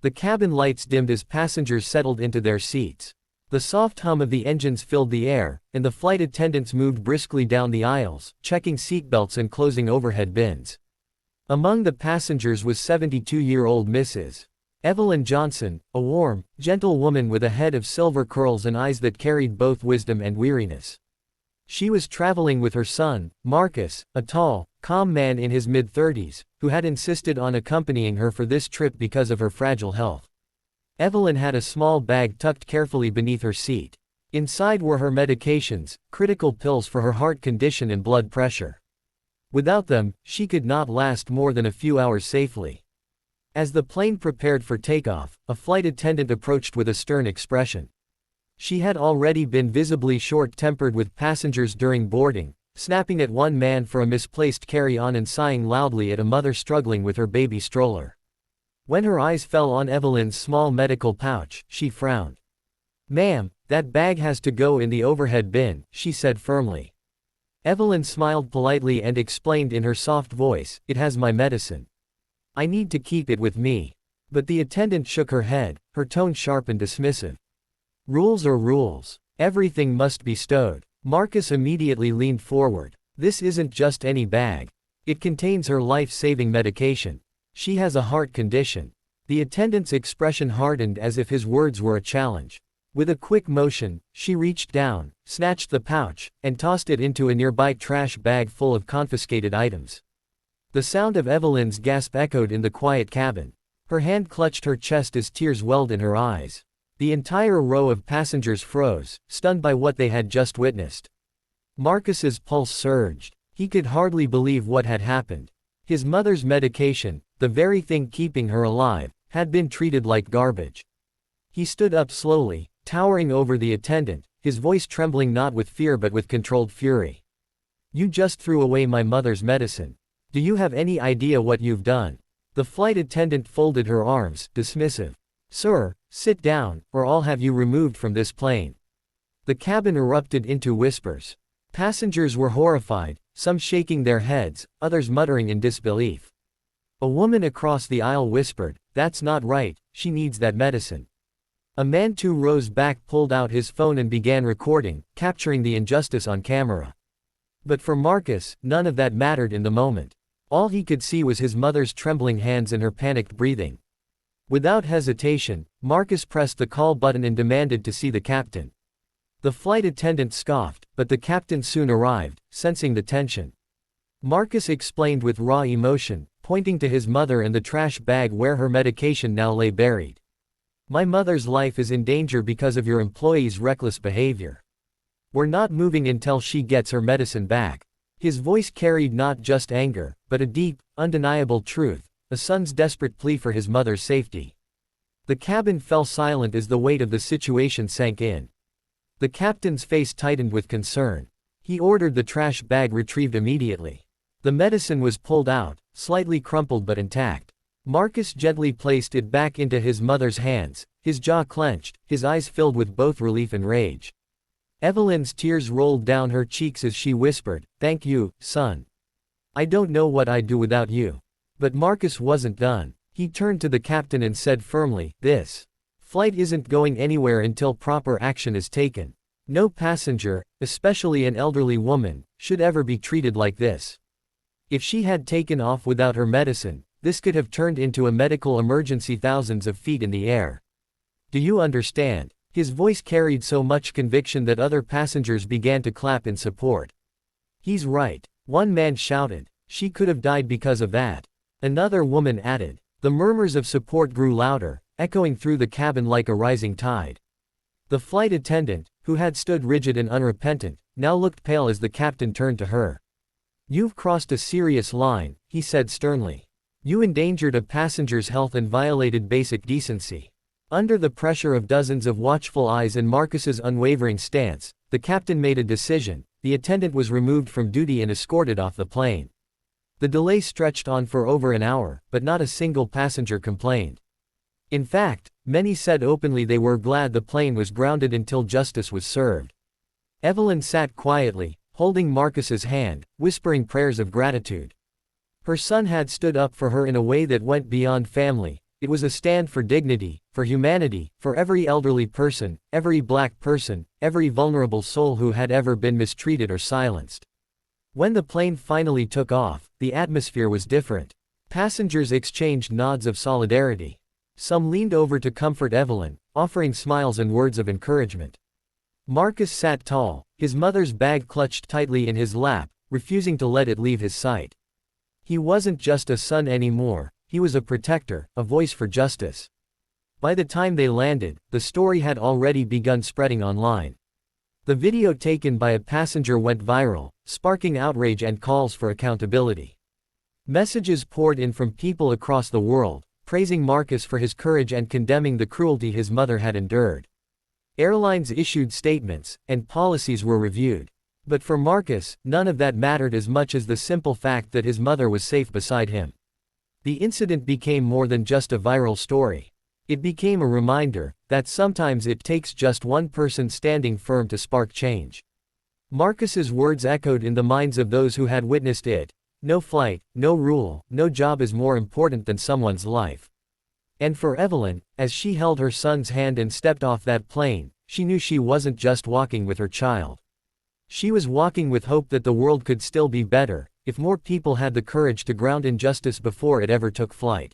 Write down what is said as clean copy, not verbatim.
The cabin lights dimmed as passengers settled into their seats. The soft hum of the engines filled the air, and the flight attendants moved briskly down the aisles, checking seatbelts and closing overhead bins. Among the passengers was 72-year-old Mrs. Evelyn Johnson, a warm, gentle woman with a head of silver curls and eyes that carried both wisdom and weariness. She was traveling with her son, Marcus, a tall, calm man in his mid-30s, who had insisted on accompanying her for this trip because of her fragile health. Evelyn had a small bag tucked carefully beneath her seat. Inside were her medications, critical pills for her heart condition and blood pressure. Without them, she could not last more than a few hours safely. As the plane prepared for takeoff, a flight attendant approached with a stern expression. She had already been visibly short-tempered with passengers during boarding, snapping at one man for a misplaced carry-on and sighing loudly at a mother struggling with her baby stroller. When her eyes fell on Evelyn's small medical pouch, she frowned. "Ma'am, that bag has to go in the overhead bin," she said firmly. Evelyn smiled politely and explained in her soft voice, "It has my medicine. I need to keep it with me." But the attendant shook her head, her tone sharp and dismissive. "Rules are rules. Everything must be stowed." Marcus immediately leaned forward. "This isn't just any bag. It contains her life-saving medication. She has a heart condition." The attendant's expression hardened as if his words were a challenge. With a quick motion, she reached down, snatched the pouch, and tossed it into a nearby trash bag full of confiscated items. The sound of Evelyn's gasp echoed in the quiet cabin. Her hand clutched her chest as tears welled in her eyes. The entire row of passengers froze, stunned by what they had just witnessed. Marcus's pulse surged. He could hardly believe what had happened. His mother's medication, the very thing keeping her alive, had been treated like garbage. He stood up slowly, towering over the attendant, his voice trembling not with fear but with controlled fury. "You just threw away my mother's medicine. Do you have any idea what you've done?" The flight attendant folded her arms, dismissive. "Sir, sit down, or I'll have you removed from this plane." The cabin erupted into whispers. Passengers were horrified, some shaking their heads, others muttering in disbelief. A woman across the aisle whispered, "That's not right, she needs that medicine." A man two rows back pulled out his phone and began recording, capturing the injustice on camera. But for Marcus, none of that mattered in the moment. All he could see was his mother's trembling hands and her panicked breathing. Without hesitation, Marcus pressed the call button and demanded to see the captain. The flight attendant scoffed, but the captain soon arrived, sensing the tension. Marcus explained with raw emotion, pointing to his mother and the trash bag where her medication now lay buried. "My mother's life is in danger because of your employees' reckless behavior. We're not moving until she gets her medicine back." His voice carried not just anger, but a deep, undeniable truth, a son's desperate plea for his mother's safety. The cabin fell silent as the weight of the situation sank in. The captain's face tightened with concern. He ordered the trash bag retrieved immediately. The medicine was pulled out, slightly crumpled but intact. Marcus gently placed it back into his mother's hands, his jaw clenched, his eyes filled with both relief and rage. Evelyn's tears rolled down her cheeks as she whispered, "Thank you, son. I don't know what I'd do without you." But Marcus wasn't done. He turned to the captain and said firmly, "This flight isn't going anywhere until proper action is taken. No passenger, especially an elderly woman, should ever be treated like this. If she had taken off without her medicine, this could have turned into a medical emergency thousands of feet in the air. Do you understand?" His voice carried so much conviction that other passengers began to clap in support. "He's right," one man shouted. "She could have died because of that." Another woman added. The murmurs of support grew louder, echoing through the cabin like a rising tide. The flight attendant, who had stood rigid and unrepentant, now looked pale as the captain turned to her. "You've crossed a serious line," he said sternly. "You endangered a passenger's health and violated basic decency." Under the pressure of dozens of watchful eyes and Marcus's unwavering stance, the captain made a decision. The attendant was removed from duty and escorted off the plane. The delay stretched on for over an hour, but not a single passenger complained. In fact, many said openly they were glad the plane was grounded until justice was served. Evelyn sat quietly, holding Marcus's hand, whispering prayers of gratitude. Her son had stood up for her in a way that went beyond family. It was a stand for dignity, for humanity, for every elderly person, every black person, every vulnerable soul who had ever been mistreated or silenced. When the plane finally took off, the atmosphere was different. Passengers exchanged nods of solidarity. Some leaned over to comfort Evelyn, offering smiles and words of encouragement. Marcus sat tall, his mother's bag clutched tightly in his lap, refusing to let it leave his sight. He wasn't just a son anymore, he was a protector, a voice for justice. By the time they landed, the story had already begun spreading online. The video taken by a passenger went viral, sparking outrage and calls for accountability. Messages poured in from people across the world, praising Marcus for his courage and condemning the cruelty his mother had endured. Airlines issued statements, and policies were reviewed. But for Marcus, none of that mattered as much as the simple fact that his mother was safe beside him. The incident became more than just a viral story. It became a reminder that sometimes it takes just one person standing firm to spark change. Marcus's words echoed in the minds of those who had witnessed it. No flight, no rule, no job is more important than someone's life. And for Evelyn, as she held her son's hand and stepped off that plane, she knew she wasn't just walking with her child. She was walking with hope that the world could still be better, if more people had the courage to ground injustice before it ever took flight.